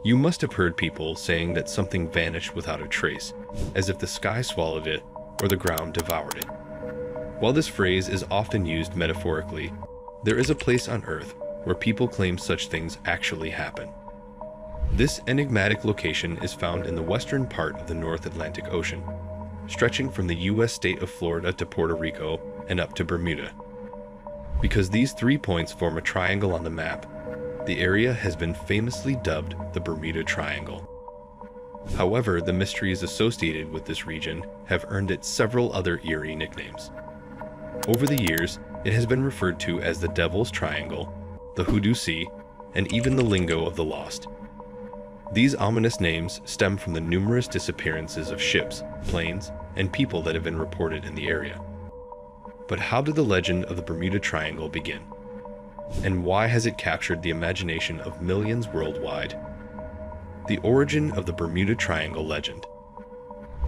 You must have heard people saying that something vanished without a trace, as if the sky swallowed it or the ground devoured it. While this phrase is often used metaphorically, there is a place on Earth where people claim such things actually happen. This enigmatic location is found in the western part of the North Atlantic Ocean, stretching from the U.S. state of Florida to Puerto Rico and up to Bermuda. Because these 3 points form a triangle on the map, the area has been famously dubbed the Bermuda Triangle. However, the mysteries associated with this region have earned it several other eerie nicknames. Over the years, it has been referred to as the Devil's Triangle, the Hoodoo Sea, and even the Lingo of the Lost. These ominous names stem from the numerous disappearances of ships, planes, and people that have been reported in the area. But how did the legend of the Bermuda Triangle begin? And why has it captured the imagination of millions worldwide? The origin of the Bermuda Triangle legend.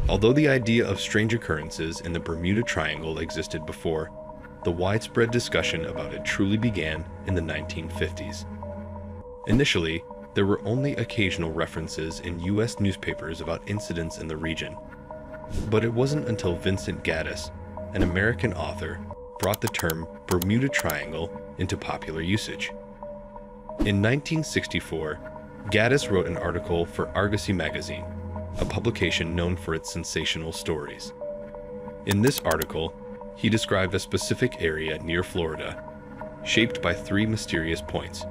Although the idea of strange occurrences in the Bermuda Triangle existed before, the widespread discussion about it truly began in the 1950s. Initially, there were only occasional references in U.S. newspapers about incidents in the region. But it wasn't until Vincent Gaddis, an American author, brought the term Bermuda Triangle into popular usage. In 1964, Gaddis wrote an article for Argosy magazine, a publication known for its sensational stories. In this article, he described a specific area near Florida, shaped by 3 mysterious points,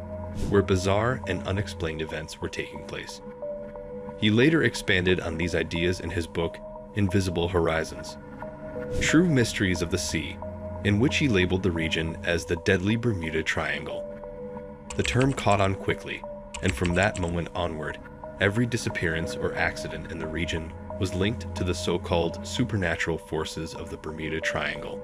where bizarre and unexplained events were taking place. He later expanded on these ideas in his book, Invisible Horizons, True Mysteries of the Sea, in which he labeled the region as the Deadly Bermuda Triangle. The term caught on quickly, and from that moment onward, every disappearance or accident in the region was linked to the so-called supernatural forces of the Bermuda Triangle.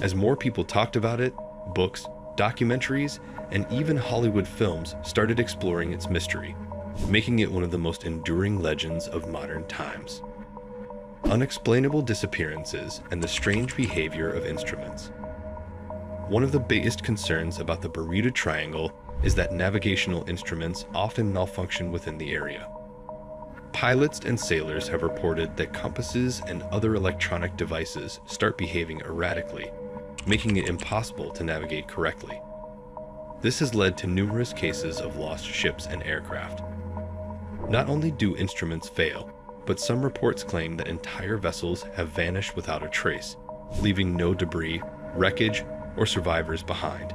As more people talked about it, books, documentaries, and even Hollywood films started exploring its mystery, making it one of the most enduring legends of modern times. Unexplainable disappearances and the strange behavior of instruments. One of the biggest concerns about the Bermuda Triangle is that navigational instruments often malfunction within the area. Pilots and sailors have reported that compasses and other electronic devices start behaving erratically, making it impossible to navigate correctly. This has led to numerous cases of lost ships and aircraft. Not only do instruments fail, but some reports claim that entire vessels have vanished without a trace, leaving no debris, wreckage, or survivors behind.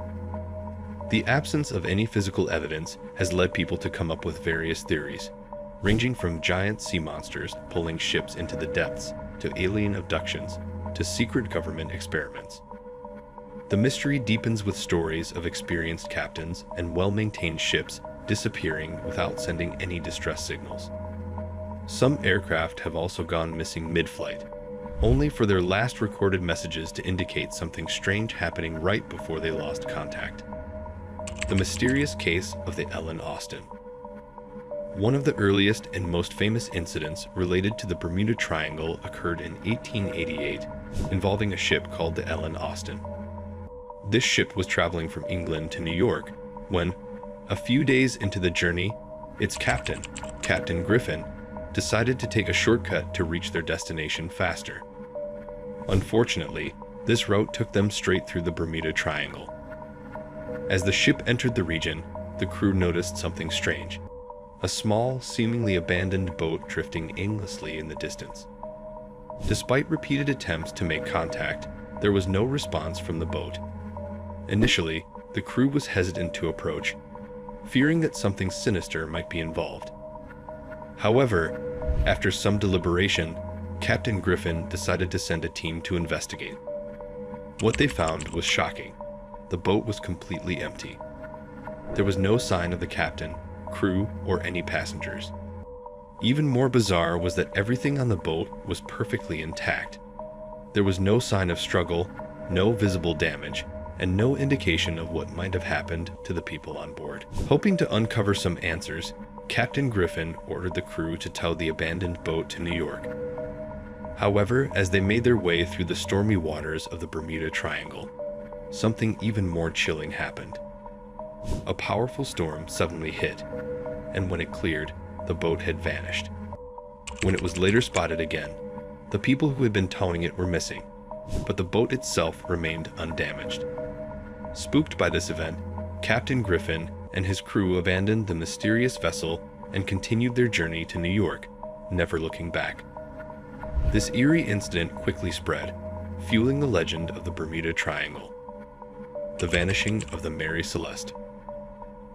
The absence of any physical evidence has led people to come up with various theories, ranging from giant sea monsters pulling ships into the depths, to alien abductions, to secret government experiments. The mystery deepens with stories of experienced captains and well-maintained ships disappearing without sending any distress signals. Some aircraft have also gone missing mid-flight, only for their last recorded messages to indicate something strange happening right before they lost contact. The mysterious case of the Ellen Austin. One of the earliest and most famous incidents related to the Bermuda Triangle occurred in 1888, involving a ship called the Ellen Austin. This ship was traveling from England to New York when, a few days into the journey, its captain, Captain Griffin, decided to take a shortcut to reach their destination faster. Unfortunately, this route took them straight through the Bermuda Triangle. As the ship entered the region, the crew noticed something strange. A small, seemingly abandoned boat drifting aimlessly in the distance. Despite repeated attempts to make contact, there was no response from the boat. Initially, the crew was hesitant to approach, fearing that something sinister might be involved. However, after some deliberation, Captain Griffin decided to send a team to investigate. What they found was shocking. The boat was completely empty. There was no sign of the captain, crew, or any passengers. Even more bizarre was that everything on the boat was perfectly intact. There was no sign of struggle, no visible damage, and no indication of what might have happened to the people on board. Hoping to uncover some answers, Captain Griffin ordered the crew to tow the abandoned boat to New York. However, as they made their way through the stormy waters of the Bermuda Triangle, something even more chilling happened. A powerful storm suddenly hit, and when it cleared, the boat had vanished. When it was later spotted again, the people who had been towing it were missing, but the boat itself remained undamaged. Spooked by this event, Captain Griffin and his crew abandoned the mysterious vessel and continued their journey to New York, never looking back. This eerie incident quickly spread, fueling the legend of the Bermuda Triangle. The vanishing of the Mary Celeste.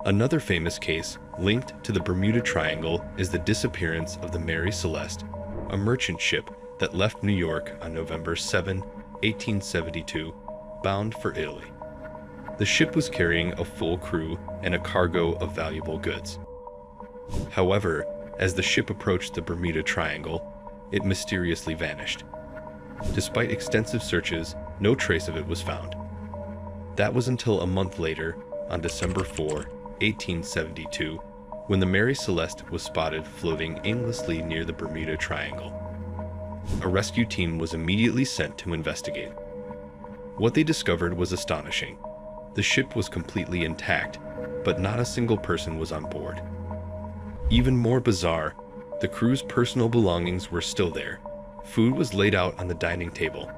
Another famous case linked to the Bermuda Triangle is the disappearance of the Mary Celeste, a merchant ship that left New York on November 7, 1872, bound for Italy. The ship was carrying a full crew and a cargo of valuable goods. However, as the ship approached the Bermuda Triangle, it mysteriously vanished. Despite extensive searches, no trace of it was found. That was until a month later, on December 4, 1872, when the Mary Celeste was spotted floating aimlessly near the Bermuda Triangle. A rescue team was immediately sent to investigate. What they discovered was astonishing. The ship was completely intact, but not a single person was on board. Even more bizarre, the crew's personal belongings were still there. Food was laid out on the dining table,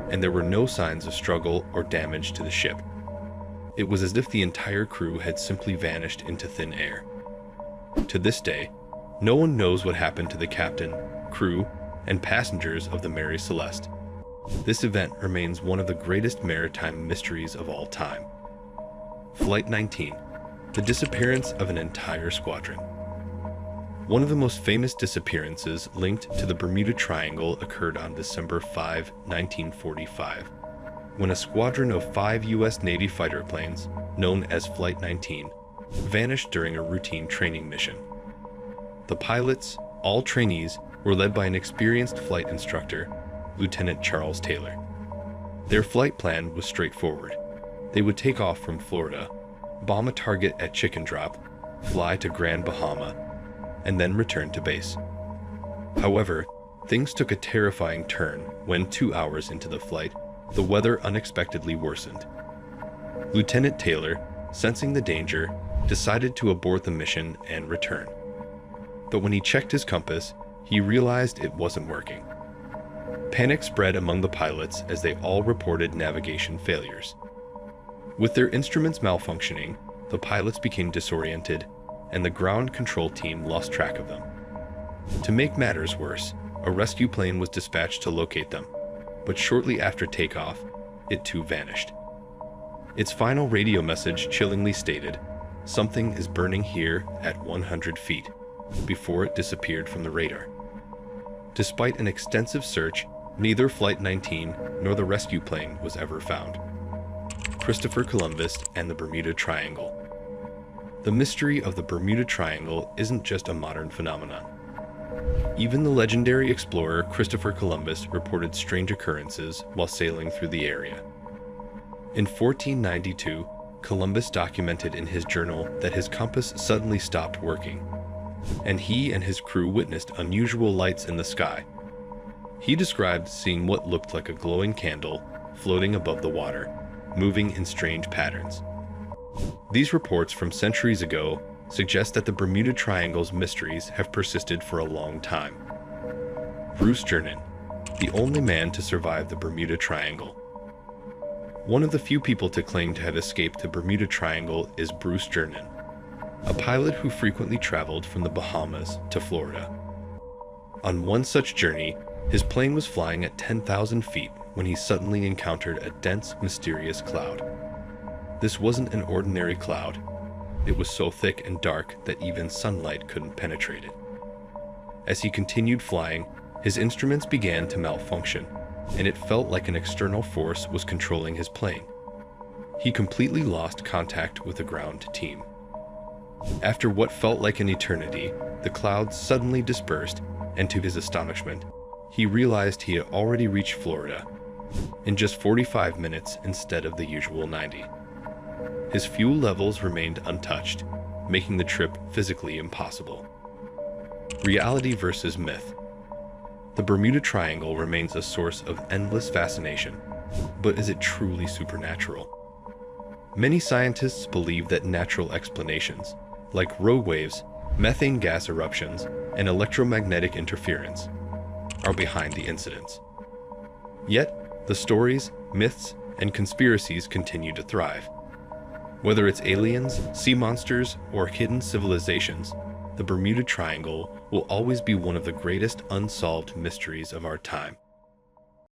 and there were no signs of struggle or damage to the ship. It was as if the entire crew had simply vanished into thin air. To this day, no one knows what happened to the captain, crew, and passengers of the Mary Celeste. This event remains one of the greatest maritime mysteries of all time. Flight 19, the disappearance of an entire squadron. One of the most famous disappearances linked to the Bermuda Triangle occurred on December 5, 1945, when a squadron of 5 U.S. Navy fighter planes, known as Flight 19, vanished during a routine training mission. The pilots, all trainees, were led by an experienced flight instructor, Lieutenant Charles Taylor. Their flight plan was straightforward. They would take off from Florida, bomb a target at Chicken Drop, fly to Grand Bahama, and then return to base. However, things took a terrifying turn when 2 hours into the flight, the weather unexpectedly worsened. Lieutenant Taylor, sensing the danger, decided to abort the mission and return. But when he checked his compass, he realized it wasn't working. Panic spread among the pilots as they all reported navigation failures. With their instruments malfunctioning, the pilots became disoriented, and the ground control team lost track of them. To make matters worse, a rescue plane was dispatched to locate them, but shortly after takeoff, it too vanished. Its final radio message chillingly stated, "Something is burning here at 100 feet," before it disappeared from the radar. Despite an extensive search, neither Flight 19 nor the rescue plane was ever found. Christopher Columbus and the Bermuda Triangle. The mystery of the Bermuda Triangle isn't just a modern phenomenon. Even the legendary explorer Christopher Columbus reported strange occurrences while sailing through the area. In 1492, Columbus documented in his journal that his compass suddenly stopped working, and he and his crew witnessed unusual lights in the sky. He described seeing what looked like a glowing candle floating above the water, moving in strange patterns. These reports from centuries ago suggest that the Bermuda Triangle's mysteries have persisted for a long time. Bruce Gernon, the only man to survive the Bermuda Triangle. One of the few people to claim to have escaped the Bermuda Triangle is Bruce Gernon, a pilot who frequently traveled from the Bahamas to Florida. On one such journey, his plane was flying at 10,000 feet when he suddenly encountered a dense, mysterious cloud. This wasn't an ordinary cloud. It was so thick and dark that even sunlight couldn't penetrate it. As he continued flying, his instruments began to malfunction, and it felt like an external force was controlling his plane. He completely lost contact with the ground team. After what felt like an eternity, the clouds suddenly dispersed, and to his astonishment, he realized he had already reached Florida in just 45 minutes instead of the usual 90. His fuel levels remained untouched, making the trip physically impossible. Reality versus myth. The Bermuda Triangle remains a source of endless fascination, but is it truly supernatural? Many scientists believe that natural explanations, like rogue waves, Methane gas eruptions and electromagnetic interference are behind the incidents. Yet, the stories, myths, and conspiracies continue to thrive. Whether it's aliens, sea monsters, or hidden civilizations, the Bermuda Triangle will always be one of the greatest unsolved mysteries of our time.